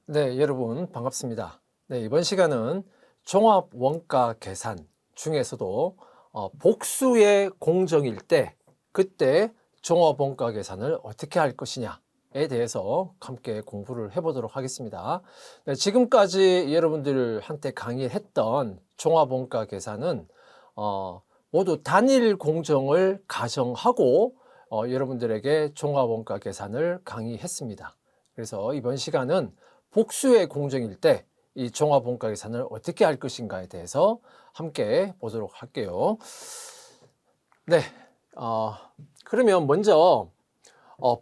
네, 여러분 반갑습니다. 네, 이번 시간은 종합 원가 계산 중에서도 복수의 공정일 때 그때 종합 원가 계산을 어떻게 할 것이냐에 대해서 함께 공부를 해보도록 하겠습니다. 네, 지금까지 여러분들한테 강의했던 종합 원가 계산은 모두 단일 공정을 가정하고 여러분들에게 종합 원가 계산을 강의했습니다. 그래서 이번 시간은 복수의 공정일 때 이 종합 원가 계산을 어떻게 할 것인가에 대해서 함께 보도록 할게요. 네, 그러면 먼저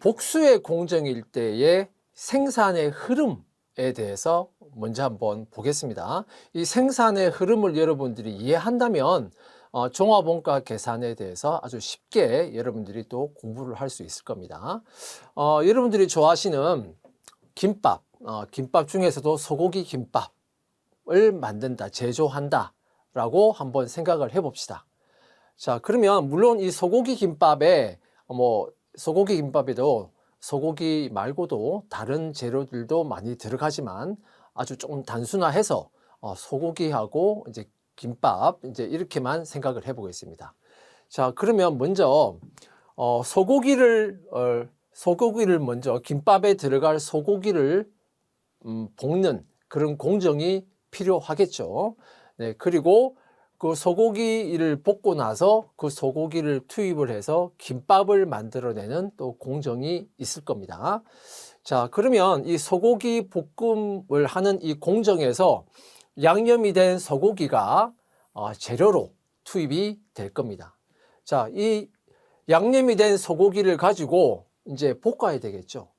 복수의 공정일 때의 생산의 흐름에 대해서 먼저 한번 보겠습니다. 이 생산의 흐름을 여러분들이 이해한다면 종합 원가 계산에 대해서 아주 쉽게 여러분들이 또 공부를 할 수 있을 겁니다. 여러분들이 좋아하시는 김밥, 김밥 중에서도 소고기 김밥을 만든다, 제조한다 라고 한번 생각을 해 봅시다. 자, 그러면 물론 이 소고기 김밥에 소고기 김밥에도 소고기 말고도 다른 재료들도 많이 들어가지만 아주 조금 단순화해서 소고기하고 이제 김밥 이제 이렇게만 생각을 해 보겠습니다. 자, 그러면 먼저 소고기를 먼저 김밥에 들어갈 소고기를 볶는 그런 공정이 필요하겠죠. 네, 그리고 그 소고기를 볶고 나서 그 소고기를 투입을 해서 김밥을 만들어내는 또 공정이 있을 겁니다. 자, 그러면 이 소고기 볶음을 하는 이 공정에서 양념이 된 소고기가 재료로 투입이 될 겁니다. 자, 이 양념이 된 소고기를 가지고 이제 볶아야 되겠죠.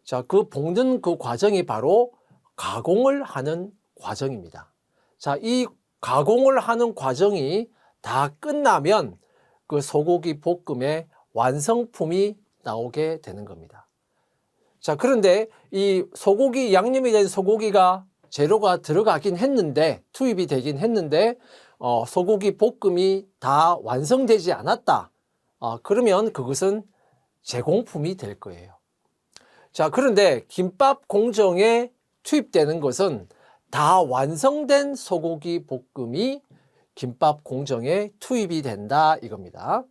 자, 그 볶는 그 과정이 바로 가공을 하는 과정입니다. 자, 이 가공을 하는 과정이 다 끝나면 그 소고기 볶음의 완성품이 나오게 되는 겁니다. 자, 그런데 이 소고기, 양념이 된 소고기가 재료가 들어가긴 했는데, 투입이 되긴 했는데, 소고기 볶음이 다 완성되지 않았다. 그러면 그것은 제공품이 될 거예요. 자, 그런데 김밥 공정에 투입되는 것은 다 완성된 소고기 볶음이 김밥 공정에 투입이 된다 이겁니다.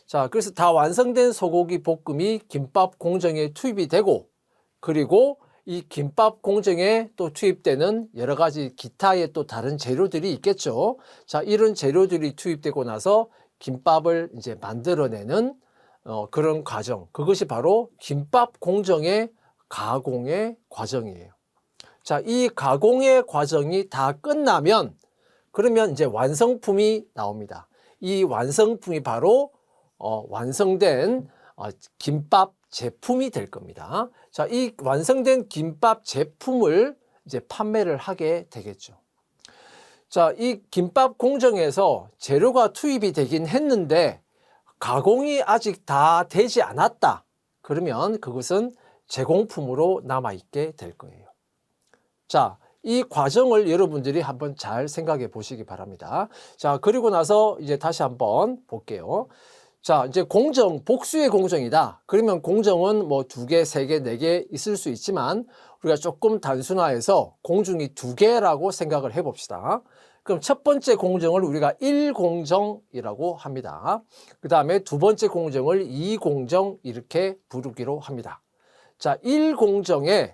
자, 그래서 다 완성된 소고기 볶음이 김밥 공정에 투입이 되고, 그리고 이 김밥 공정에 또 투입되는 여러 가지 기타의 또 다른 재료들이 있겠죠. 자, 이런 재료들이 투입되고 나서 김밥을 이제 만들어내는 그런 과정, 그것이 바로 김밥 공정의 가공의 과정이에요. 자, 이 가공의 과정이 다 끝나면 그러면 이제 완성품이 나옵니다. 이 완성품이 바로 완성된 김밥 제품이 될 겁니다. 자, 이 완성된 김밥 제품을 이제 판매를 하게 되겠죠. 자, 이 김밥 공정에서 재료가 투입이 되긴 했는데 가공이 아직 다 되지 않았다. 그러면 그것은 제공품으로 남아있게 될 거예요. 자, 이 과정을 여러분들이 한번 잘 생각해 보시기 바랍니다. 자, 그리고 나서 이제 다시 한번 볼게요. 자, 이제 공정, 복수의 공정이다. 그러면 공정은 뭐 2개, 3개, 4개 있을 수 있지만 우리가 조금 단순화해서 공정이 2개라고 생각을 해 봅시다. 그럼 첫 번째 공정을 우리가 1공정이라고 합니다. 그 다음에 두 번째 공정을 2공정 이렇게 부르기로 합니다. 자, 1공정에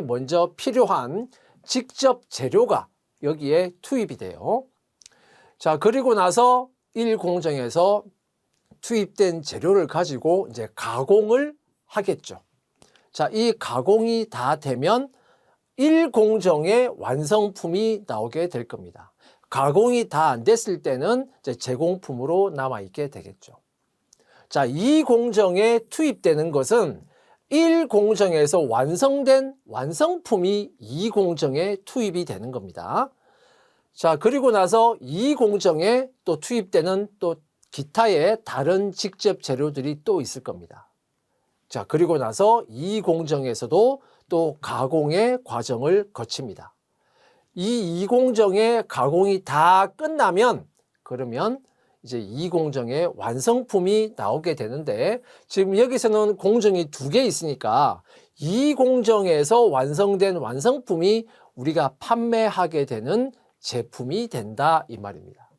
먼저 필요한 직접 재료가 여기에 투입이 돼요. 자, 그리고 나서 1공정에서 투입된 재료를 가지고 이제 가공을 하겠죠. 자, 이 가공이 다 되면 1공정의 완성품이 나오게 될 겁니다. 가공이 다 안 됐을 때는 이제 제공품으로 남아있게 되겠죠. 자, 2공정에 투입되는 것은 1공정에서 완성된 완성품이 2공정에 투입이 되는 겁니다. 자, 그리고 나서 2공정에 또 투입되는 또 기타의 다른 직접 재료들이 또 있을 겁니다. 자, 그리고 나서 2공정에서도 또 가공의 과정을 거칩니다. 이 2공정의 가공이 다 끝나면 그러면 이제 2공정의 완성품이 나오게 되는데 지금 여기서는 공정이 2개 있으니까 이 공정에서 완성된 완성품이 우리가 판매하게 되는 제품이 된다 이 말입니다.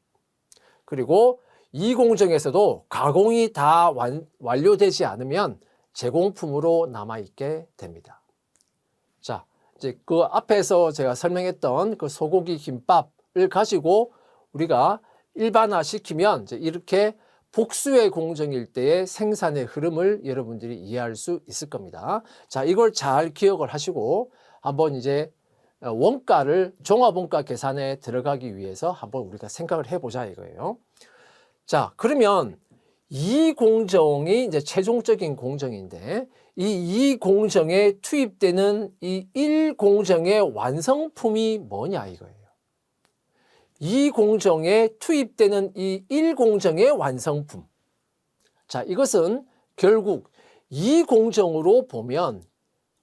그리고 이 공정에서도 가공이 다 완료되지 않으면 제공품으로 남아있게 됩니다. 자, 이제 그 앞에서 제가 설명했던 그 소고기 김밥을 가지고 우리가 일반화시키면 이제 이렇게 복수의 공정일 때의 생산의 흐름을 여러분들이 이해할 수 있을 겁니다. 자, 이걸 잘 기억을 하시고 한번 이제 원가를 종합원가 계산에 들어가기 위해서 한번 우리가 생각을 해보자 이거예요. 자, 그러면 이 공정이 이제 최종적인 공정인데 이 공정에 투입되는 이 1공정의 완성품이 뭐냐 이거예요. 이 공정에 투입되는 이 1공정의 완성품. 자, 이것은 결국 이 공정으로 보면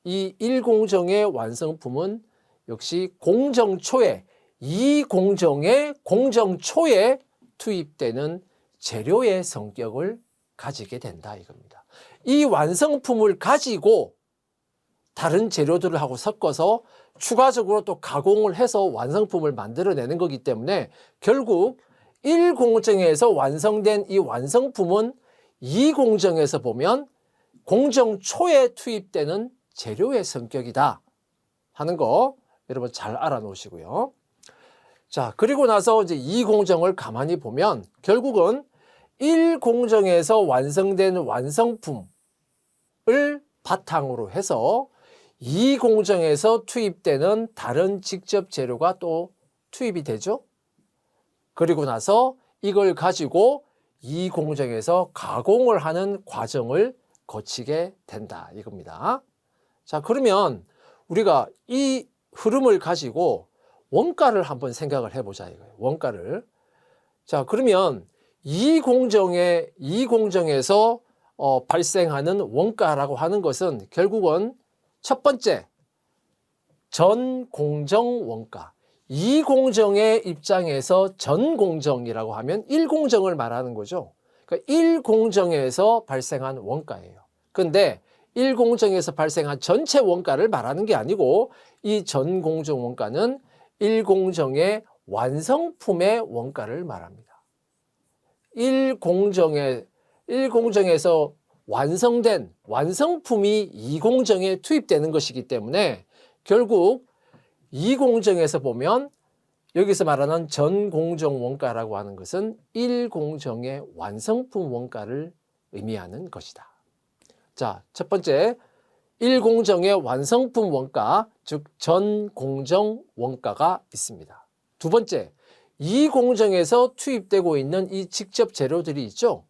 이 1공정의 완성품은 역시 공정초에 이 공정의 공정초에 투입되는 재료의 성격을 가지게 된다 이겁니다. 이 완성품을 가지고 다른 재료들을 하고 섞어서 추가적으로 또 가공을 해서 완성품을 만들어내는 거기 때문에 결국 1공정에서 완성된 이 완성품은 2공정에서 보면 공정 초에 투입되는 재료의 성격이다 하는 거 여러분 잘 알아놓으시고요. 자, 그리고 나서 이제 2공정을 가만히 보면 결국은 1공정에서 완성된 완성품을 바탕으로 해서 2공정에서 투입되는 다른 직접 재료가 또 투입이 되죠. 그리고 나서 이걸 가지고 2공정에서 가공을 하는 과정을 거치게 된다 이겁니다. 자, 그러면 우리가 이 흐름을 가지고 원가를 한번 생각을 해보자 이거예요. 원가를. 자, 그러면 이 공정에서 발생하는 원가라고 하는 것은 결국은 첫 번째 전공정 원가. 이 공정의 입장에서 전공정이라고 하면 1공정을 말하는 거죠. 그러니까 1공정에서 발생한 원가예요. 근데 1공정에서 발생한 전체 원가를 말하는 게 아니고 이 전공정 원가는 1공정의 완성품의 원가를 말합니다. 1공정에서 완성된 완성품이 2공정에 투입되는 것이기 때문에 결국 2공정에서 보면 여기서 말하는 전공정 원가라고 하는 것은 1공정의 완성품 원가를 의미하는 것이다. 자, 첫 번째 1공정의 완성품 원가, 즉 전공정 원가가 있습니다. 두 번째, 2공정에서 투입되고 있는 이 직접 재료들이 있죠.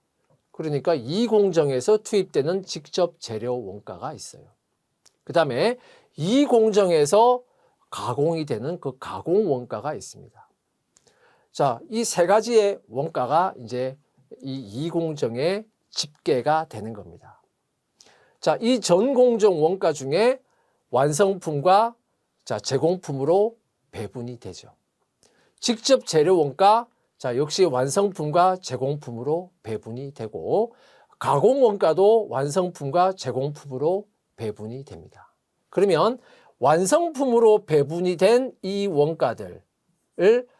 그러니까 2공정에서 투입되는 직접 재료 원가가 있어요. 그 다음에 2공정에서 가공이 되는 그 가공 원가가 있습니다. 자, 이 세 가지의 원가가 이제 이 2공정의 집계가 되는 겁니다. 자, 이 전공정 원가 중에 완성품과 제공품으로 배분이 되죠. 직접 재료 원가, 자, 역시 완성품과 제공품으로 배분이 되고 가공 원가도 완성품과 제공품으로 배분이 됩니다. 그러면 완성품으로 배분이 된 이 원가들을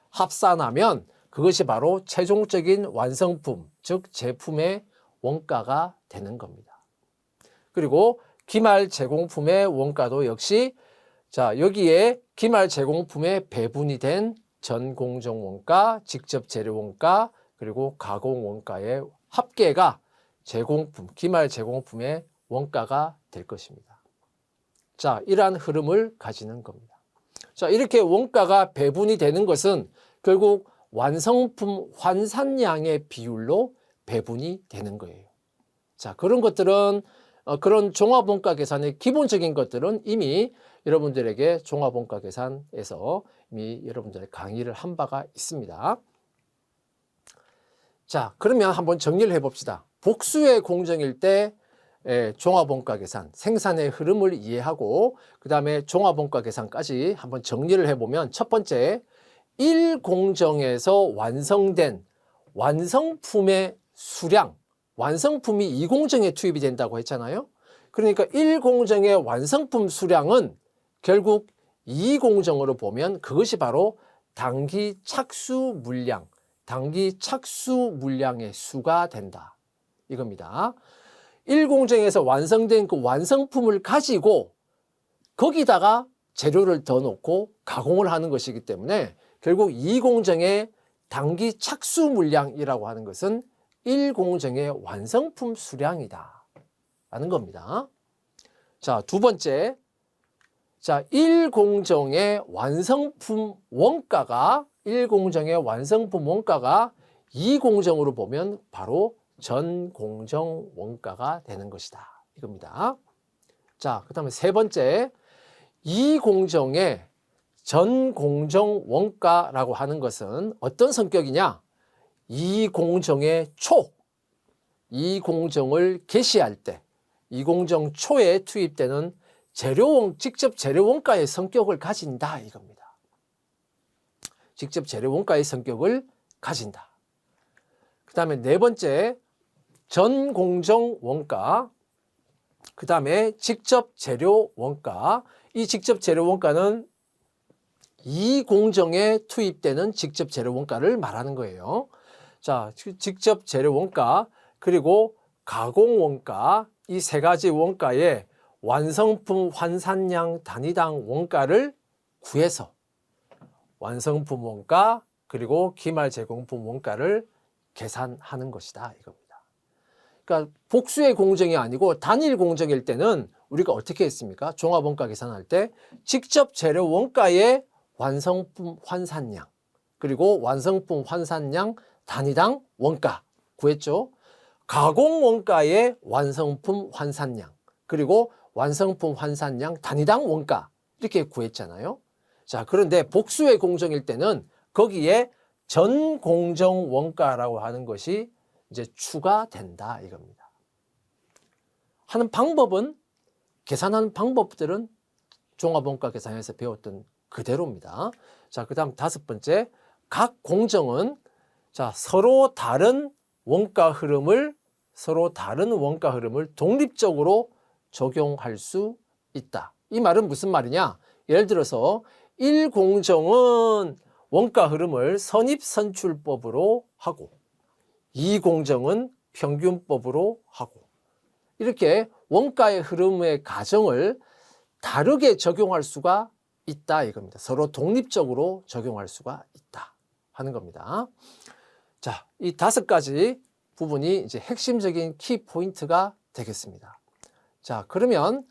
합산하면 그것이 바로 최종적인 완성품, 즉 제품의 원가가 되는 겁니다. 그리고 기말 제공품의 원가도 역시 여기에 기말 제공품에 배분이 된 전공정 원가, 직접 재료 원가, 그리고 가공 원가의 합계가 제공품, 기말 제공품의 원가가 될 것입니다. 자, 이러한 흐름을 가지는 겁니다. 자, 이렇게 원가가 배분이 되는 것은 결국 완성품 환산량의 비율로 배분이 되는 거예요. 자, 그런 것들은 그런 종합원가 계산의 기본적인 것들은 이미 여러분들에게 종합원가 계산에서 이미 여러분들의 강의를 한 바가 있습니다. 자, 그러면 한번 정리를 해봅시다. 복수의 공정일 때 종합원가 계산, 생산의 흐름을 이해하고 그 다음에 종합원가 계산까지 한번 정리를 해보면 첫 번째, 1공정에서 완성된 완성품의 수량, 완성품이 2공정에 투입이 된다고 했잖아요. 그러니까 1공정의 완성품 수량은 결국 2공정으로 보면 그것이 바로 단기 착수 물량, 단기 착수 물량의 수가 된다. 이겁니다. 1공정에서 완성된 그 완성품을 가지고 거기다가 재료를 더 넣고 가공을 하는 것이기 때문에 결국 2공정의 단기 착수 물량이라고 하는 것은 1공정의 완성품 수량이다 라는 겁니다. 자, 두 번째. 자, 1공정의 완성품 원가가 2공정으로 보면 바로 전공정 원가가 되는 것이다. 이겁니다. 자, 그 다음에 세 번째. 2공정의 전공정 원가라고 하는 것은 어떤 성격이냐? 2공정의 초, 2공정을 개시할 때 2공정 초에 투입되는 직접 재료 원가의 성격을 가진다 이겁니다. 직접 재료 원가의 성격을 가진다. 그 다음에 네 번째, 전공정 원가, 그 다음에 직접 재료 원가. 이 직접 재료 원가는 2공정에 투입되는 직접 재료 원가를 말하는 거예요. 자, 직접 재료 원가, 그리고 가공 원가, 이 세 가지 원가에 완성품 환산량 단위당 원가를 구해서 완성품 원가, 그리고 기말 제공품 원가를 계산하는 것이다 이겁니다. 그러니까 복수의 공정이 아니고 단일 공정일 때는 우리가 어떻게 했습니까? 종합원가 계산할 때 직접 재료 원가의 완성품 환산량, 그리고 완성품 환산량 단위당 원가 구했죠. 가공 원가의 완성품 환산량, 그리고 완성품 환산량 단위당 원가 이렇게 구했잖아요. 자, 그런데 복수의 공정일 때는 거기에 전공정 원가라고 하는 것이 이제 추가된다 이겁니다. 하는 방법은, 계산하는 방법들은 종합원가 계산에서 배웠던 그대로입니다. 자, 그 다음 다섯 번째, 각 공정은 자, 서로 다른 원가 흐름을 독립적으로 적용할 수 있다. 이 말은 무슨 말이냐? 예를 들어서 1공정은 원가 흐름을 선입선출법으로 하고 2공정은 평균법으로 하고 이렇게 원가의 흐름의 가정을 다르게 적용할 수가 있다 이겁니다. 서로 독립적으로 적용할 수가 있다 하는 겁니다. 자, 이 다섯 가지 부분이 이제 핵심적인 키 포인트가 되겠습니다. 자, 그러면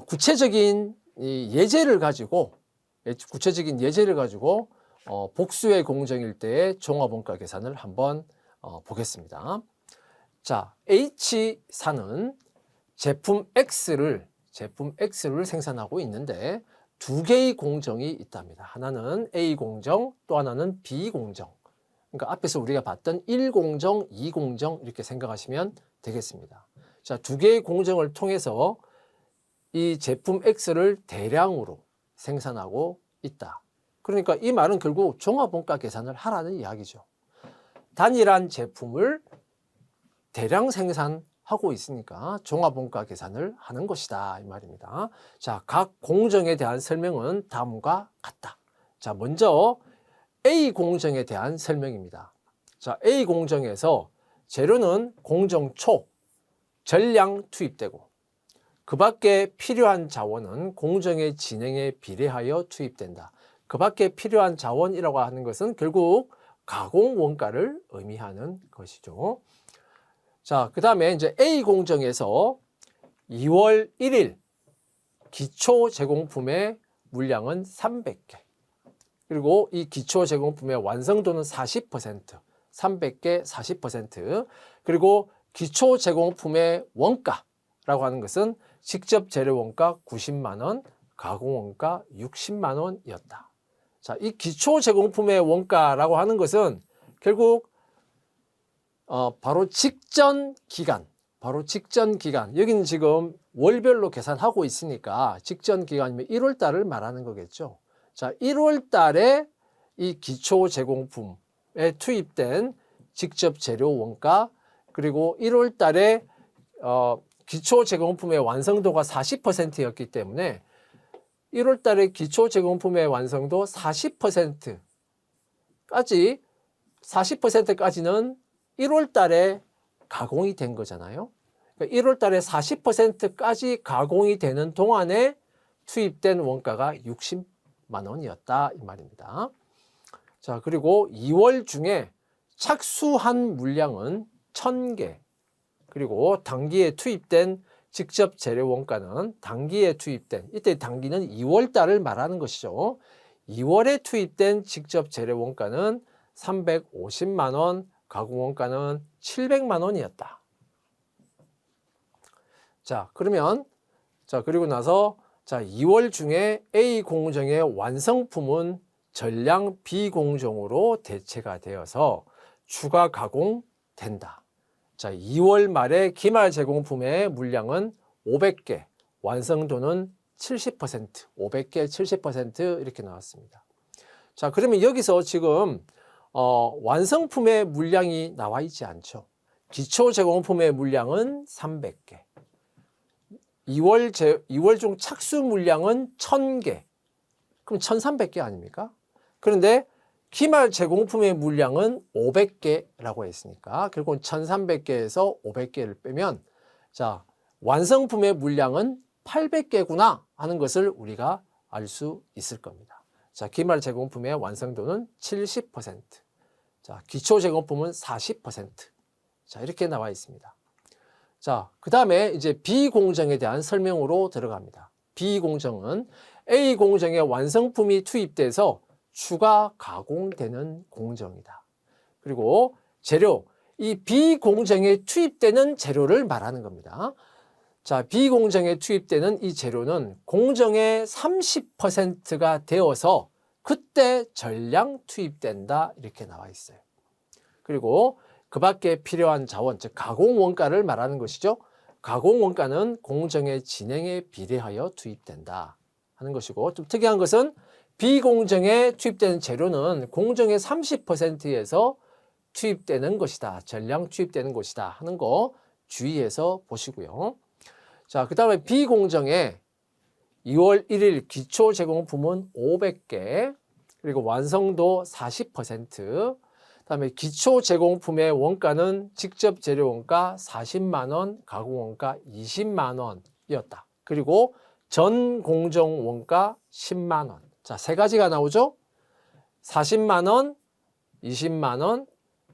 구체적인 예제를 가지고 복수의 공정일 때의 종합원가 계산을 한번 보겠습니다. 자, H사는 제품 X를 생산하고 있는데 두 개의 공정이 있답니다. 하나는 A공정, 또 하나는 B공정. 그러니까 앞에서 우리가 봤던 1공정, 2공정 이렇게 생각하시면 되겠습니다. 자, 두 개의 공정을 통해서 이 제품 X를 대량으로 생산하고 있다. 그러니까 이 말은 결국 종합원가 계산을 하라는 이야기죠. 단일한 제품을 대량 생산하고 있으니까 종합원가 계산을 하는 것이다 이 말입니다. 자, 각 공정에 대한 설명은 다음과 같다. 자, 먼저 A공정에 대한 설명입니다. 자, A공정에서 재료는 공정 초 전량 투입되고 그 밖에 필요한 자원은 공정의 진행에 비례하여 투입된다. 그 밖에 필요한 자원이라고 하는 것은 결국 가공 원가를 의미하는 것이죠. 자, 그 다음에 이제 A공정에서 2월 1일 기초 제공품의 물량은 300개. 그리고 이 기초 제공품의 완성도는 40%, 300개 40%. 그리고 기초 제공품의 원가라고 하는 것은 직접 재료 원가 90만 원, 가공 원가 60만 원이었다. 자, 이 기초 제공품의 원가라고 하는 것은 결국 바로 직전 기간. 여기는 지금 월별로 계산하고 있으니까 직전 기간이면 1월 달을 말하는 거겠죠. 자, 1월 달에 이 기초 제공품에 투입된 직접 재료 원가, 그리고 1월 달에 기초 제공품의 완성도가 40%였기 때문에 1월 달에 기초 제공품의 완성도 40%까지는 1월 달에 가공이 된 거잖아요. 그러니까 1월 달에 40%까지 가공이 되는 동안에 투입된 원가가 60만 원이었다 이 말입니다. 자, 그리고 2월 중에 착수한 물량은 1000개, 그리고 당기에 투입된 직접 재료 원가는 당기에 투입된, 이때 당기는 2월 달을 말하는 것이죠. 2월에 투입된 직접 재료 원가는 350만 원, 가공 원가는 700만 원이었다. 자, 그러면 그리고 나서 2월 중에 A 공정의 완성품은 전량 B 공정으로 대체가 되어서 추가 가공된다. 자, 2월 말에 기말 제공품의 물량은 500개, 완성도는 70%, 500개 70% 이렇게 나왔습니다. 자, 그러면 여기서 지금 완성품의 물량이 나와 있지 않죠. 기초 제공품의 물량은 300개. 2월 중 착수 물량은 1000개. 그럼 1300개 아닙니까? 그런데 기말 제공품의 물량은 500개라고 했으니까 결국은 1300개에서 500개를 빼면 자, 완성품의 물량은 800개구나 하는 것을 우리가 알 수 있을 겁니다. 자, 기말 제공품의 완성도는 70%. 자, 기초 제공품은 40%. 자, 이렇게 나와 있습니다. 자, 그 다음에 이제 B 공정에 대한 설명으로 들어갑니다. B 공정은 A 공정의 완성품이 투입돼서 추가 가공되는 공정이다. 그리고 재료, 이 B 공정에 투입되는 재료를 말하는 겁니다. 자, B 공정에 투입되는 이 재료는 공정의 30%가 되어서 그때 전량 투입된다 이렇게 나와 있어요. 그리고 그 밖에 필요한 자원, 즉 가공 원가를 말하는 것이죠. 가공 원가는 공정의 진행에 비례하여 투입된다 하는 것이고, 좀 특이한 것은 비공정에 투입되는 재료는 공정의 30%에서 투입되는 것이다, 전량 투입되는 것이다 하는 거 주의해서 보시고요. 자, 그 다음에 비공정에 2월 1일 기초 제공품은 500개, 그리고 완성도 40%, 그다음에 기초 제공품의 원가는 직접 재료 원가 40만 원, 가공 원가 20만 원이었다. 그리고 전 공정 원가 10만 원. 자, 세 가지가 나오죠? 40만 원, 20만 원,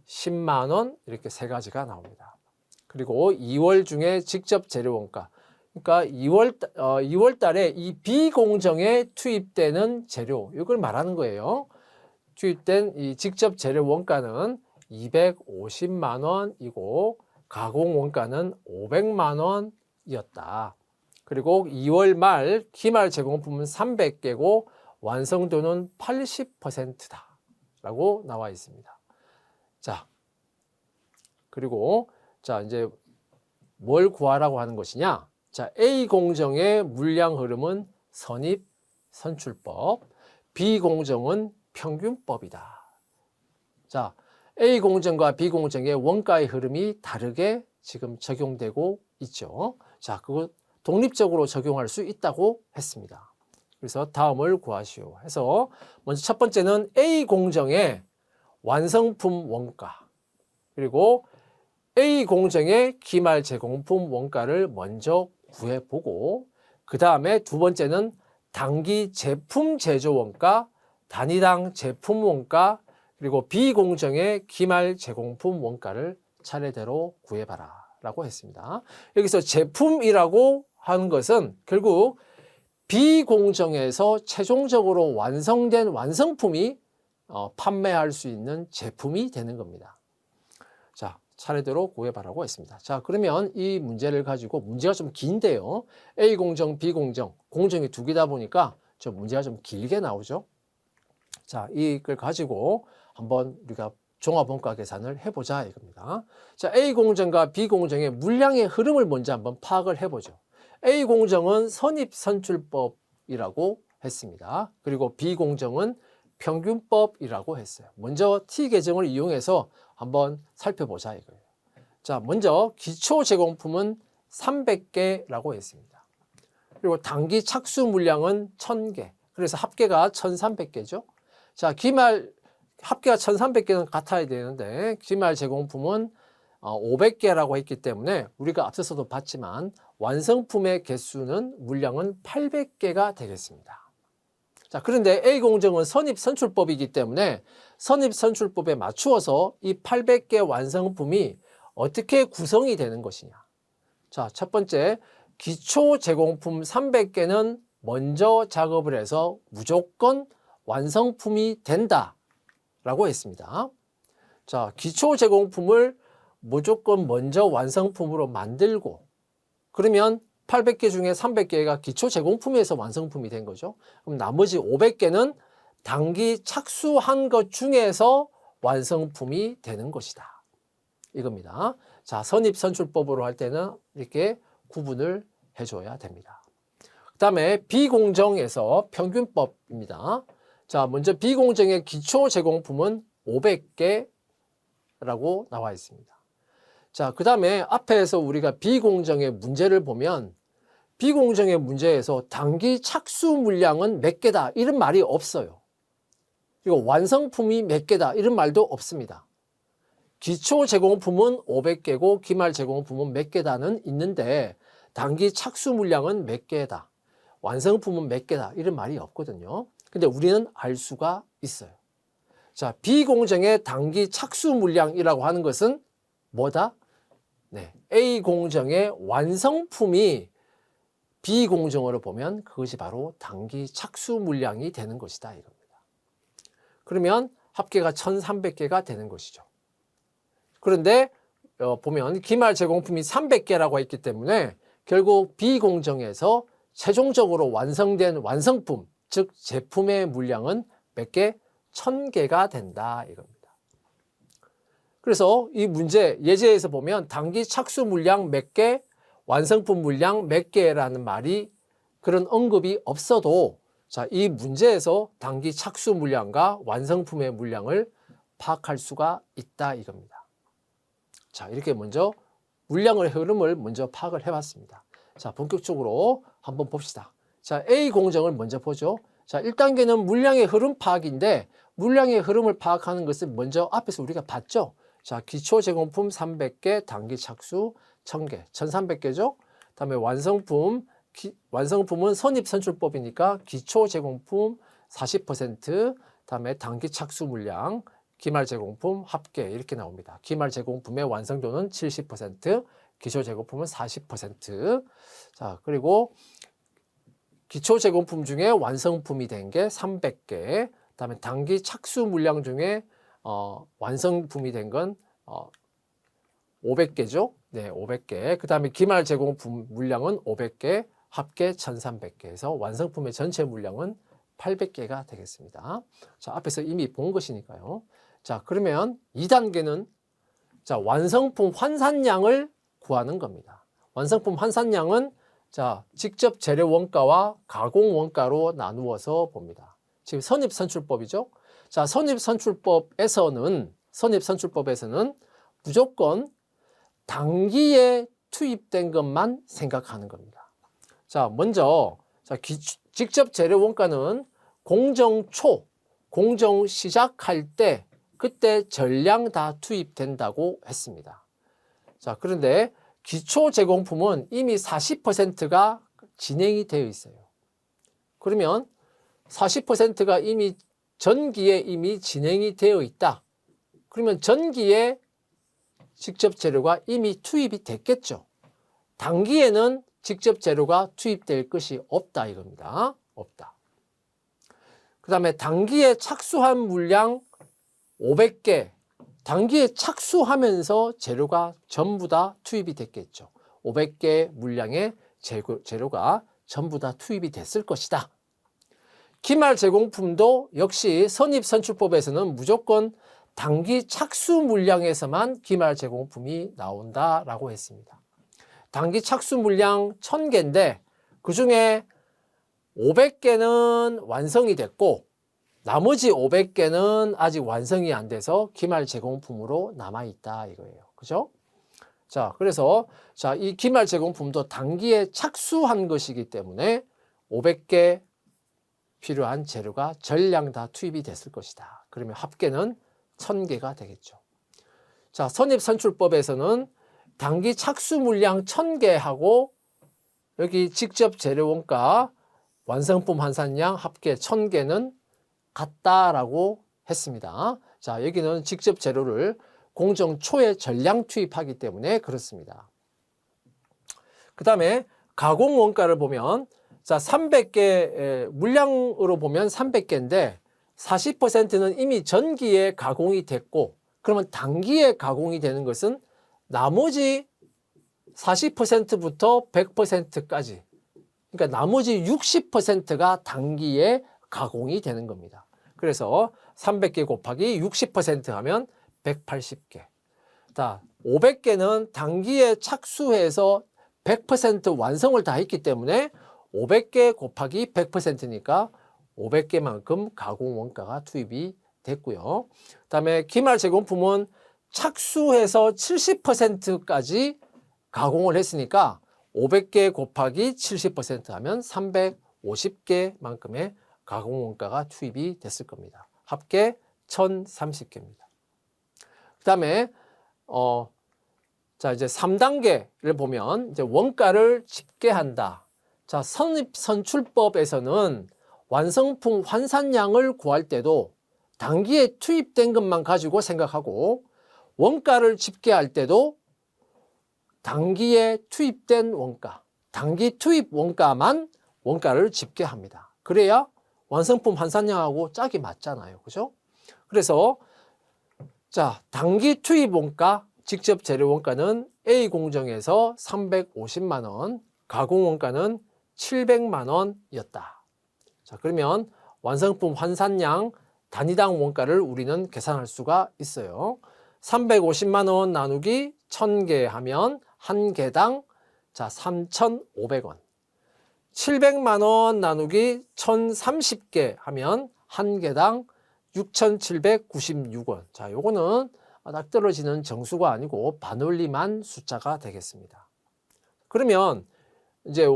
10만 원 이렇게 세 가지가 나옵니다. 그리고 2월 중에 직접 재료 원가. 그러니까 2월 달에 이 비공정에 투입되는 재료, 이걸 말하는 거예요. 투입된 이 직접 재료 원가는 250만 원이고 가공 원가는 500만 원이었다. 그리고 2월 말 기말 제공품은 300개고 완성도는 80%다 라고 나와 있습니다. 자, 그리고 이제 뭘 구하라고 하는 것이냐? 자, A 공정의 물량 흐름은 선입 선출법, B 공정은 평균법이다. 자, A 공정과 B 공정의 원가의 흐름이 다르게 지금 적용되고 있죠. 자, 그거 독립적으로 적용할 수 있다고 했습니다. 그래서 다음을 구하시오 해서 먼저 첫 번째는 A 공정의 완성품 원가, 그리고 A 공정의 기말 제공품 원가를 먼저 구해보고, 그 다음에 두 번째는 당기 제품 제조 원가, 단위당 제품 원가, 그리고 비공정의 기말 제공품 원가를 차례대로 구해봐라 라고 했습니다. 여기서 제품이라고 하는 것은 결국 비공정에서 최종적으로 완성된 완성품이 판매할 수 있는 제품이 되는 겁니다. 자, 차례대로 구해봐라고 했습니다. 자, 그러면 이 문제를 가지고, 문제가 좀 긴데요. A 공정, B 공정, 공정이 두 개다 보니까 저 문제가 좀 길게 나오죠. 자, 이걸 가지고 한번 우리가 종합원가 계산을 해보자 이겁니다. 자, A 공정과 B 공정의 물량의 흐름을 먼저 한번 파악을 해보죠. A 공정은 선입선출법이라고 했습니다. 그리고 B 공정은 평균법이라고 했어요. 먼저 T 계정을 이용해서 한번 살펴보자 이거예요. 자, 먼저 기초 제공품은 300개라고 했습니다. 그리고 단기 착수 물량은 1000개. 그래서 합계가 1300개죠. 자, 합계가 1300개는 같아야 되는데 기말 제공품은 500개라고 했기 때문에 우리가 앞서서도 봤지만 완성품의 개수는 물량은 800개가 되겠습니다. 자, 그런데 A공정은 선입선출법이기 때문에 선입선출법에 맞추어서 이 800개 완성품이 어떻게 구성이 되는 것이냐. 자, 첫 번째, 기초 제공품 300개는 먼저 작업을 해서 무조건 완성품이 된다라고 했습니다. 자, 기초 제공품을 무조건 먼저 완성품으로 만들고, 그러면 800개 중에 300개가 기초 제공품에서 완성품이 된 거죠. 그럼 나머지 500개는 단기 착수한 것 중에서 완성품이 되는 것이다. 이겁니다. 자, 선입선출법으로 할 때는 이렇게 구분을 해줘야 됩니다. 그 다음에 비공정에서 평균법입니다. 자, 먼저 비공정의 기초 제공품은 500개라고 나와 있습니다. 자, 그 다음에 앞에서 우리가 비공정의 문제를 보면 비공정의 문제에서 단기 착수 물량은 몇 개다 이런 말이 없어요. 그리고 완성품이 몇 개다 이런 말도 없습니다. 기초 제공품은 500개고 기말 제공품은 몇 개다는 있는데 단기 착수 물량은 몇 개다, 완성품은 몇 개다 이런 말이 없거든요. 근데 우리는 알 수가 있어요. 자, 비공정의 단기 착수 물량이라고 하는 것은 뭐다? 네, A공정의 완성품이 비공정으로 보면 그것이 바로 단기 착수 물량이 되는 것이다 이겁니다. 그러면 합계가 1300개가 되는 것이죠. 그런데 보면 기말 제공품이 300개라고 했기 때문에 결국 비공정에서 최종적으로 완성된 완성품, 즉 제품의 물량은 몇 개? 1000개가 된다 이겁니다. 그래서 이 문제 예제에서 보면 단기 착수 물량 몇 개, 완성품 물량 몇 개라는 말이 그런 언급이 없어도 자, 이 문제에서 단기 착수 물량과 완성품의 물량을 파악할 수가 있다 이겁니다. 자, 이렇게 먼저 물량의 흐름을 먼저 파악을 해봤습니다. 자, 본격적으로 한번 봅시다. 자, A 공정을 먼저 보죠. 자, 1단계는 물량의 흐름 파악인데 물량의 흐름을 파악하는 것은 먼저 앞에서 우리가 봤죠. 자, 기초 제공품 300개, 단기 착수 1000개, 1300개죠. 다음에 완성품은 선입선출법이니까 기초 제공품 40%, 다음에 단기 착수 물량, 기말 제공품 합계 이렇게 나옵니다. 기말 제공품의 완성도는 70%, 기초 제공품은 40%. 자, 그리고 기초 제공품 중에 완성품이 된 게 300개, 그다음에 단기 착수 물량 중에 완성품이 된 건 500개죠. 네, 500개. 그다음에 기말 제공품 물량은 500개, 합계 1300개에서 완성품의 전체 물량은 800개가 되겠습니다. 자, 앞에서 이미 본 것이니까요. 자, 그러면 2단계는 자, 완성품 환산량을 구하는 겁니다. 완성품 환산량은 자, 직접 재료 원가와 가공 원가로 나누어서 봅니다. 지금 선입선출법이죠. 자, 선입선출법에서는 무조건 단기에 투입된 것만 생각하는 겁니다. 자, 먼저 직접 재료 원가는 공정 시작할 때 그때 전량 다 투입된다고 했습니다. 자, 그런데 기초 제공품은 이미 40%가 진행이 되어 있어요. 그러면 40%가 이미 전기에 이미 진행이 되어 있다. 그러면 전기에 직접 재료가 이미 투입이 됐겠죠. 단기에는 직접 재료가 투입될 것이 없다 이겁니다. 없다. 그 다음에 단기에 착수한 물량 500개, 단기에 착수하면서 재료가 전부 다 투입이 됐겠죠. 500개 물량의 재료가 전부 다 투입이 됐을 것이다. 기말 제공품도 역시 선입선출법에서는 무조건 단기 착수 물량에서만 기말 제공품이 나온다라고 했습니다. 단기 착수 물량 1000개인데 그 중에 500개는 완성이 됐고 나머지 500개는 아직 완성이 안 돼서 기말 제공품으로 남아있다 이거예요. 그죠? 자, 그래서 자, 이 기말 제공품도 단기에 착수한 것이기 때문에 500개 필요한 재료가 전량 다 투입이 됐을 것이다. 그러면 합계는 1000개가 되겠죠. 자, 선입선출법에서는 단기 착수 물량 1000개하고 여기 직접 재료 원가 완성품 환산량 합계 1000개는 같다라고 했습니다. 자, 여기는 직접 재료를 공정 초에 전량 투입하기 때문에 그렇습니다. 그 다음에 가공 원가를 보면 자, 300개 물량으로 보면 300개인데 40%는 이미 전기에 가공이 됐고 그러면 단기에 가공이 되는 것은 나머지 40%부터 100%까지 그러니까 나머지 60%가 단기에 가공이 되는 겁니다. 그래서 300개 곱하기 60% 하면 180개. 자, 500개는 단기에 착수해서 100% 완성을 다 했기 때문에 500개 곱하기 100%니까 500개만큼 가공 원가가 투입이 됐고요. 그다음에 기말 제공품은 착수해서 70%까지 가공을 했으니까 500개 곱하기 70% 하면 350개만큼의 가공 원가가 투입이 됐을 겁니다. 합계 1030개입니다. 그다음에 자, 이제 3단계를 보면 이제 원가를 집계한다. 자, 선입선출법에서는 완성품 환산량을 구할 때도 단기에 투입된 것만 가지고 생각하고 원가를 집계할 때도 단기에 투입된 원가, 단기 투입 원가만 원가를 집계합니다. 그래야 완성품 환산량하고 짝이 맞잖아요. 그죠? 그래서 자, 단기 투입 원가, 직접 재료 원가는 A 공정에서 350만 원, 가공 원가는 700만 원이었다. 자, 그러면 완성품 환산량 단위당 원가를 우리는 계산할 수가 있어요. 350만 원 나누기 1000개 하면 한 개당 자, 3,500원. 700만 원 나누기 1030개 하면 한 개당 6,796원. 자, 요거는 딱 떨어지는 정수가 아니고 반올림한 숫자가 되겠습니다. 그러면 이제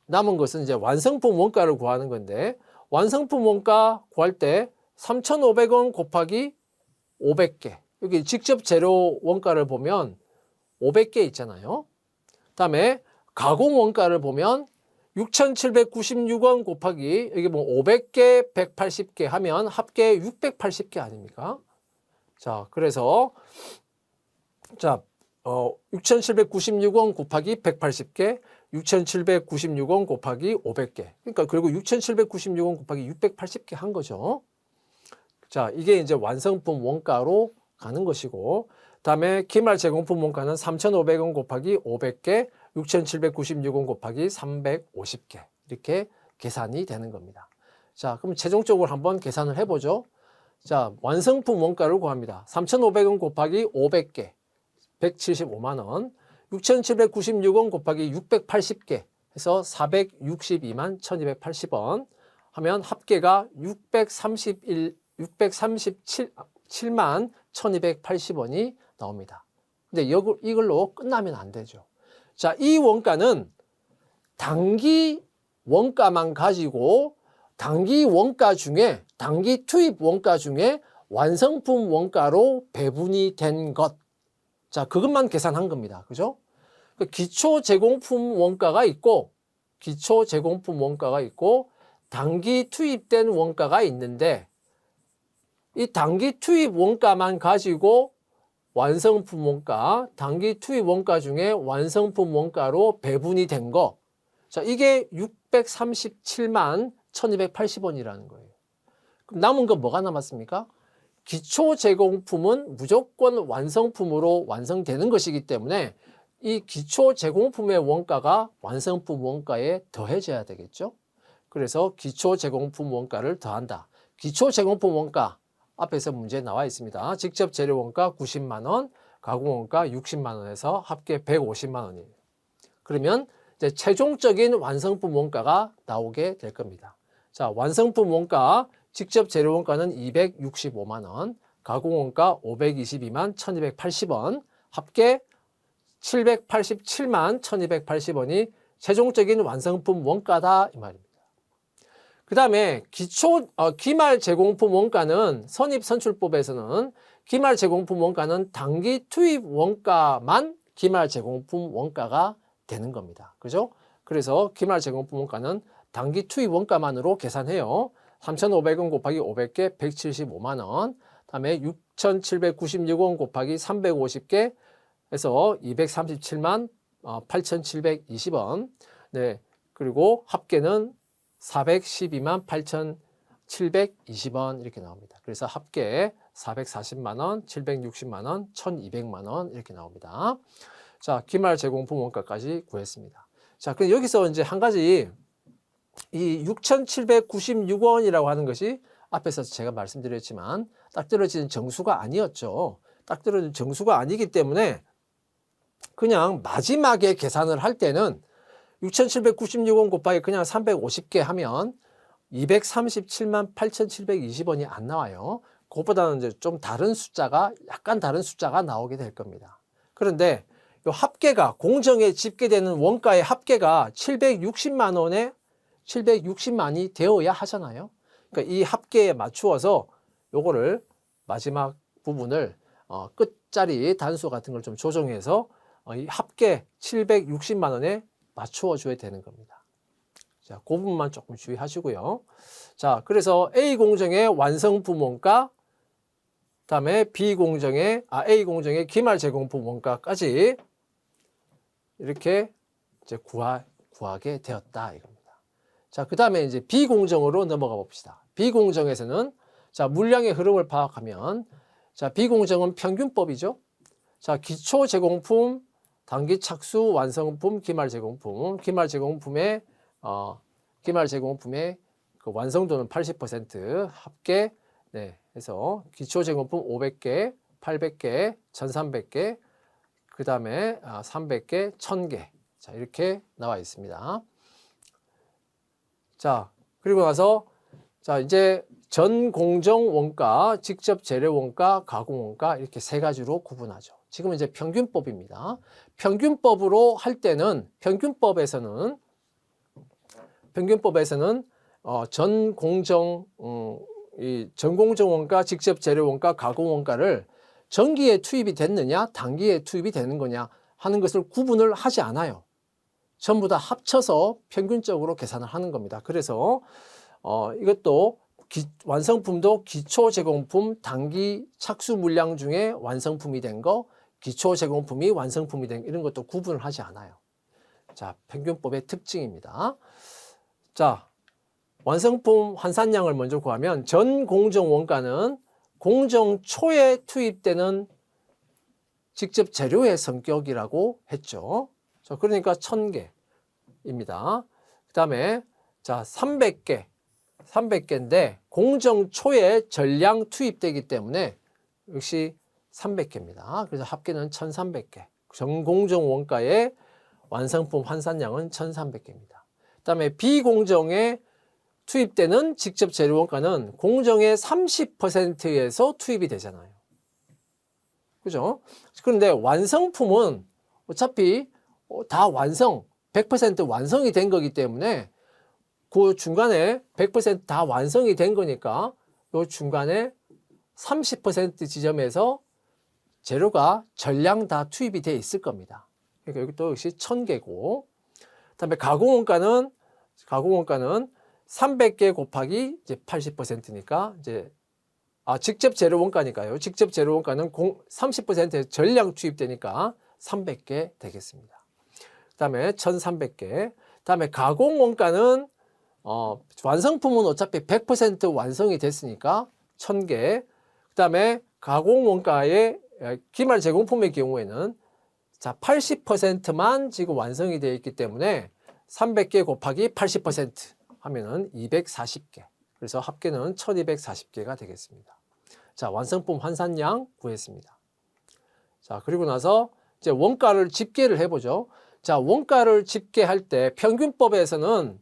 남은 것은 이제 완성품 원가를 구하는 건데 완성품 원가 구할 때 3,500원 곱하기 500개. 여기 직접 재료 원가를 보면 500개 있잖아요. 그다음에 가공 원가를 보면 6,796원 곱하기 여기 뭐 500개, 180개 하면 합계 680개 아닙니까? 자, 그래서 자, 6,796원 곱하기 180개, 6,796원 곱하기 500개. 그러니까 결국 6,796원 곱하기 680개 한 거죠. 자, 이게 이제 완성품 원가로 가는 것이고, 그다음에 기말 제공품 원가는 3,500원 곱하기 500개, 6,796원 곱하기 350개 이렇게 계산이 되는 겁니다. 자, 그럼 최종적으로 한번 계산을 해보죠. 자, 완성품 원가를 구합니다. 3,500원 곱하기 500개 175만 원, 6,796원 곱하기 680개 해서 462만 1,280원 하면 합계가 637만 1,280원이 나옵니다. 근데 이걸로 끝나면 안 되죠. 자, 이 원가는 단기 원가만 가지고 단기 원가 중에 단기 투입 원가 중에 완성품 원가로 배분이 된 것. 자, 그것만 계산한 겁니다. 그죠? 기초 제공품 원가가 있고 기초 제공품 원가가 있고 단기 투입된 원가가 있는데 이 단기 투입 원가만 가지고 완성품 원가, 단기 투입 원가 중에 완성품 원가로 배분이 된 거. 자, 이게 637만 1,280원이라는 거예요. 그럼 남은 거 뭐가 남았습니까? 기초 제공품은 무조건 완성품으로 완성되는 것이기 때문에 이 기초 제공품의 원가가 완성품 원가에 더해져야 되겠죠. 그래서 기초 제공품 원가를 더한다. 기초 제공품 원가 앞에서 문제에 나와 있습니다. 직접 재료 원가 90만 원, 가공 원가 60만 원에서 합계 150만 원이에요. 그러면 이제 최종적인 완성품 원가가 나오게 될 겁니다. 자, 완성품 원가 직접 재료 원가는 265만 원, 가공 원가 522만 1,280원, 합계 787만 1280원이 최종적인 완성품 원가다 이 말입니다. 그 다음에 기말 제공품 원가는 선입선출법에서는 기말 제공품 원가는 단기 투입 원가만 기말 제공품 원가가 되는 겁니다. 그죠? 그래서 기말 제공품 원가는 단기 투입 원가만으로 계산해요. 3,500원 곱하기 500개 175만 원. 다음에 6,796원 곱하기 350개 해서 237만 8,720원. 네. 그리고 합계는 412만 8,720원 이렇게 나옵니다. 그래서 합계 440만 원, 760만 원, 1,200만 원 이렇게 나옵니다. 자, 기말 제공품 원가까지 구했습니다. 자, 그럼 여기서 이제 한 가지 이 6,796원이라고 하는 것이 앞에서 제가 말씀드렸지만 딱 떨어지는 정수가 아니었죠. 딱 떨어지는 정수가 아니기 때문에 그냥 마지막에 계산을 할 때는 6,796원 곱하기 그냥 350개 하면 237만 8,720원이 안 나와요. 그것보다는 이제 좀 다른 숫자가, 약간 다른 숫자가 나오게 될 겁니다. 그런데 이 합계가, 공정에 집계되는 원가의 합계가 760만 원에 760만이 되어야 하잖아요. 그러니까 이 합계에 맞추어서 요거를 마지막 부분을 끝자리 단수 같은 걸 좀 조정해서 이 합계 760만 원에 맞추어 줘야 되는 겁니다. 자, 그 부분만 조금 주의하시고요. 자, 그래서 A 공정의 완성품 원가, 그다음에 A 공정의 기말 제공품 원가까지 이렇게 이제 구하게 되었다 이겁니다. 자, 그다음에 이제 B 공정으로 넘어가 봅시다. B 공정에서는 자, 물량의 흐름을 파악하면 자, B 공정은 평균법이죠. 자, 기초 제공품, 단기 착수 완성품, 기말 제공품, 기말 제공품의 그 완성도는 80% 합계, 네, 해서 기초 제공품 500개, 800개, 1300개, 그 다음에 300개, 1000개. 자, 이렇게 나와 있습니다. 자, 그리고 나서 자, 이제 전 공정 원가, 직접 재료 원가, 가공 원가 이렇게 세 가지로 구분하죠. 지금은 이제 평균법입니다. 평균법으로 할 때는 평균법에서는 전 공정 원가, 직접 재료 원가, 가공 원가를 전기에 투입이 됐느냐, 단기에 투입이 되는 거냐 하는 것을 구분을 하지 않아요. 전부 다 합쳐서 평균적으로 계산을 하는 겁니다. 그래서 이것도 완성품도 기초 제공품, 단기 착수 물량 중에 완성품이 된 거, 기초 제공품이 완성품이 된 이런 것도 구분을 하지 않아요. 자, 평균법의 특징입니다. 자, 완성품 환산량을 먼저 구하면 전 공정 원가는 공정 초에 투입되는 직접 재료의 성격이라고 했죠. 자, 그러니까 1000개입니다. 그 다음에 자, 300개인데 공정 초에 전량 투입되기 때문에 역시 300개입니다. 그래서 합계는 1300개. 전공정 원가의 완성품 환산량은 1300개입니다. 그 다음에 비공정에 투입되는 직접 재료 원가는 공정의 30%에서 투입이 되잖아요. 그죠? 그런데 완성품은 어차피 다 100% 완성이 된 거기 때문에 그 중간에 100% 다 완성이 된 거니까 요 중간에 30% 지점에서 재료가 전량 다 투입이 돼 있을 겁니다. 그러니까 여기 또 역시 1000개고, 그다음에 가공원가는 300개 곱하기 이제 80%니까 이제 직접 재료 원가니까요. 직접 재료 원가는 30%의 전량 투입되니까 300개 되겠습니다. 그다음에 1300개. 그다음에 가공 원가는 완성품은 어차피 100% 완성이 됐으니까 1000개. 그다음에 가공 원가의 기말 제공품의 경우에는 자 80%만 지금 완성이 되어 있기 때문에 300개 곱하기 80% 하면은 240개. 그래서 합계는 1240개가 되겠습니다. 자, 완성품 환산량 구했습니다. 자, 그리고 나서 이제 원가를 집계를 해보죠. 자, 원가를 집계할 때 평균법에서는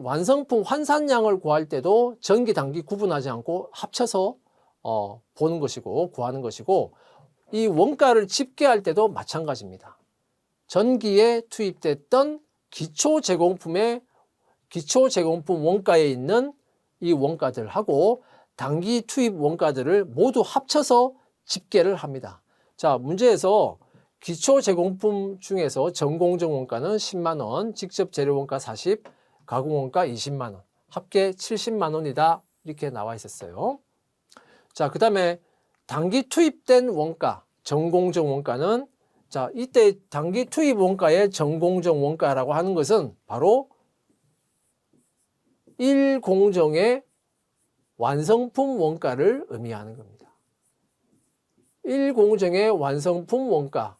완성품 환산량을 구할 때도 전기, 단기 구분하지 않고 합쳐서 보는 것이고 구하는 것이고, 이 원가를 집계할 때도 마찬가지입니다. 전기에 투입됐던 기초 제공품 원가에 있는 이 원가들하고 단기 투입 원가들을 모두 합쳐서 집계를 합니다. 자, 문제에서 기초 제공품 중에서 전공정 원가는 10만 원, 직접 재료 원가 40, 가공 원가 20만 원, 합계 70만 원이다. 이렇게 나와 있었어요. 자, 그다음에 단기 투입된 원가, 전공정 원가는 자, 이때 단기 투입 원가의 전공정 원가라고 하는 것은 바로 1공정의 완성품 원가를 의미하는 겁니다. 1공정의 완성품 원가가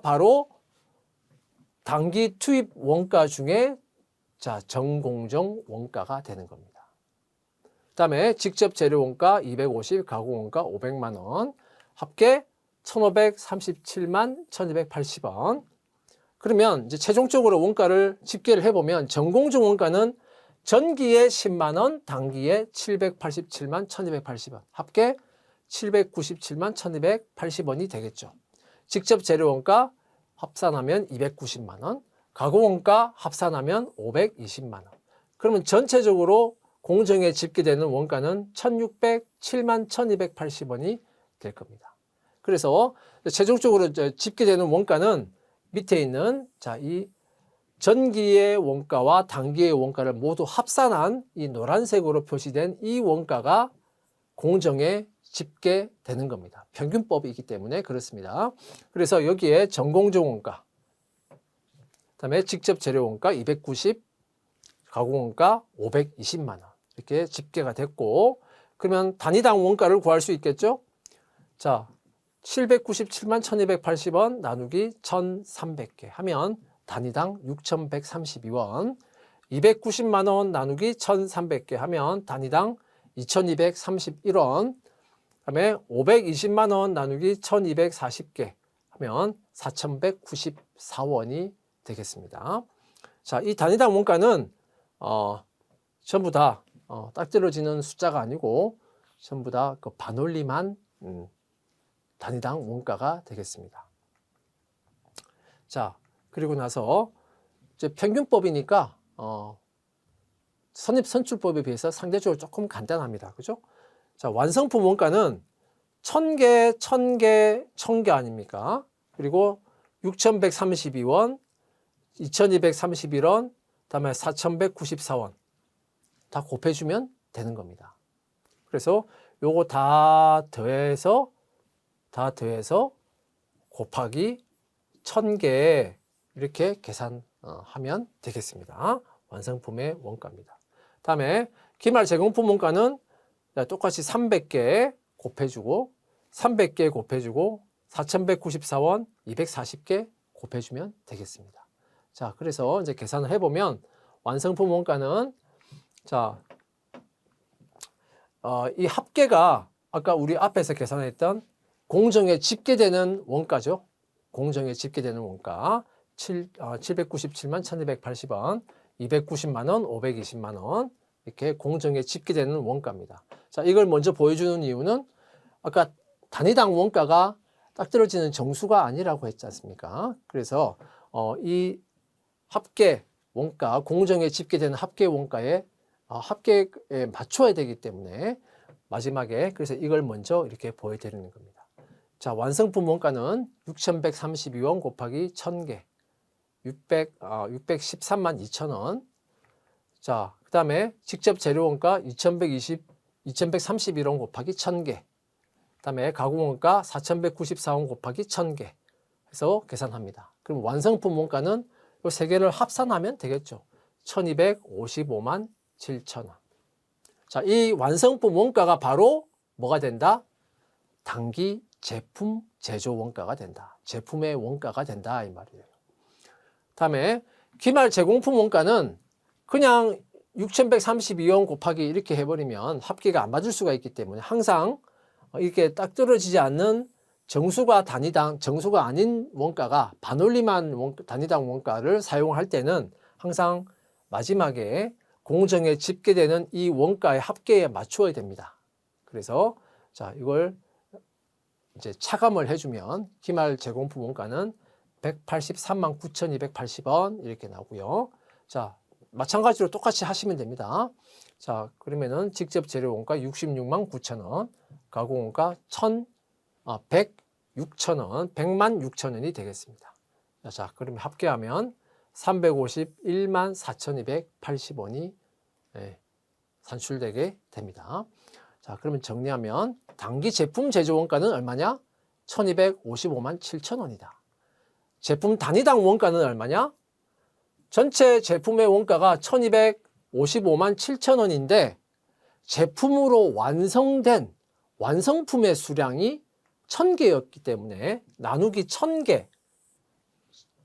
바로 단기 투입 원가 중에 자, 전공정 원가가 되는 겁니다. 그다음에 직접 재료 원가 250, 가공 원가 500만 원, 합계 1,537만 1,280원. 그러면 이제 최종적으로 원가를 집계를 해보면 전공정 원가는 전기에 10만 원, 단기에 787만 1,280원, 합계 797만 1,280원이 되겠죠. 직접 재료 원가 합산하면 290만 원, 가공 원가 합산하면 520만 원. 그러면 전체적으로 공정에 집계되는 원가는 1,607만 1,280원이 될 겁니다. 그래서 최종적으로 집계되는 원가는 밑에 있는 자, 이 전기의 원가와 단기의 원가를 모두 합산한 이 노란색으로 표시된 이 원가가 공정에 집계되는 겁니다. 평균법이기 때문에 그렇습니다. 그래서 여기에 전공정 원가, 그다음에 직접 재료 원가 290, 가공 원가 520만 원 이렇게 집계가 됐고, 그러면 단위당 원가를 구할 수 있겠죠? 자, 797만 1,280원 나누기 1,300개 하면 단위당 6,132원, 290만 원 나누기 1,300개 하면 단위당 2,231원, 그다음에 520만 원 나누기 1,240개 하면 4,194원이 되겠습니다. 자, 이 단위당 원가는 전부 다 딱 떨어지는 숫자가 아니고 전부 다 그 반올림한 단위당 원가가 되겠습니다. 자, 그리고 나서 이제 평균법이니까 선입선출법에 비해서 상대적으로 조금 간단합니다. 그죠? 자, 완성품 원가는 1,000개, 1,000개, 1,000개 아닙니까? 그리고 6,132원, 2,231원, 그다음에 4,194원 다 곱해주면 되는 겁니다. 그래서 요거 다 더해서 곱하기 1,000개 이렇게 계산하면 되겠습니다. 완성품의 원가입니다. 다음에 기말 제공품 원가는 똑같이 300개 곱해주고 300개 곱해주고 4,194원 240개 곱해주면 되겠습니다. 자, 그래서 이제 계산을 해보면 완성품 원가는 자, 이 합계가 아까 우리 앞에서 계산했던 공정에 집계되는 원가죠. 공정에 집계되는 원가 797만 1,280원, 290만 원, 520만 원 이렇게 공정에 집계되는 원가입니다. 자, 이걸 먼저 보여주는 이유는 아까 단위당 원가가 딱 떨어지는 정수가 아니라고 했지 않습니까? 그래서 이 합계 원가, 공정에 집계되는 합계 원가에 합계에 맞춰야 되기 때문에 마지막에 그래서 이걸 먼저 이렇게 보여드리는 겁니다. 자, 완성품 원가는 6,132원 곱하기 1,000개 613만 2천원. 자, 그 다음에 직접 재료 원가 2,131원 곱하기 1,000개. 그 다음에 가공 원가 4,194원 곱하기 1,000개 해서 계산합니다. 그럼 완성품 원가는 이 세 개를 합산하면 되겠죠. 1,255만 7천원. 자, 이 완성품 원가가 바로 뭐가 된다? 단기 제품 제조 원가가 된다. 제품의 원가가 된다 이 말이에요. 다음에 기말 제공품 원가는 그냥 6,132원 곱하기 이렇게 해버리면 합계가 안 맞을 수가 있기 때문에 항상 이렇게 딱 떨어지지 않는 정수가 아닌 원가가 반올림한 단위당 원가를 사용할 때는 항상 마지막에 공정에 집계되는 이 원가의 합계에 맞추어야 됩니다. 그래서 자, 이걸 이제 차감을 해주면 기말 제공품 원가는 183만 9,280원 이렇게 나오고요. 자, 마찬가지로 똑같이 하시면 됩니다. 자, 그러면은 직접 재료 원가 66만 9천원, 가공 원가 106,000원, 100만 6천원이 되겠습니다. 자, 그러면 합계하면 351만 4,280원이 산출되게 됩니다. 자, 그러면 정리하면 단기 제품 제조 원가는 얼마냐? 1,255만 7천원이다. 제품 단위당 원가는 얼마냐? 전체 제품의 원가가 1,255만 7천원인데 제품으로 완성된 완성품의 수량이 1,000개였기 때문에 나누기 1,000개,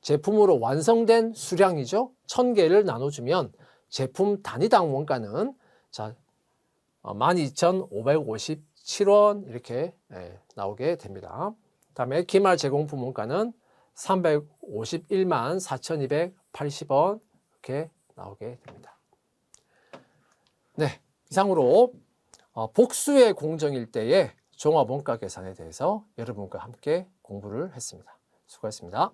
제품으로 완성된 수량이죠. 1,000개를 나눠주면 제품 단위당 원가는 자 12,557원 이렇게 나오게 됩니다. 다음에 기말 제공품 원가는 351만 4,280원 이렇게 나오게 됩니다. 네, 이상으로 복수의 공정일 때의 종합 원가 계산에 대해서 여러분과 함께 공부를 했습니다. 수고하셨습니다.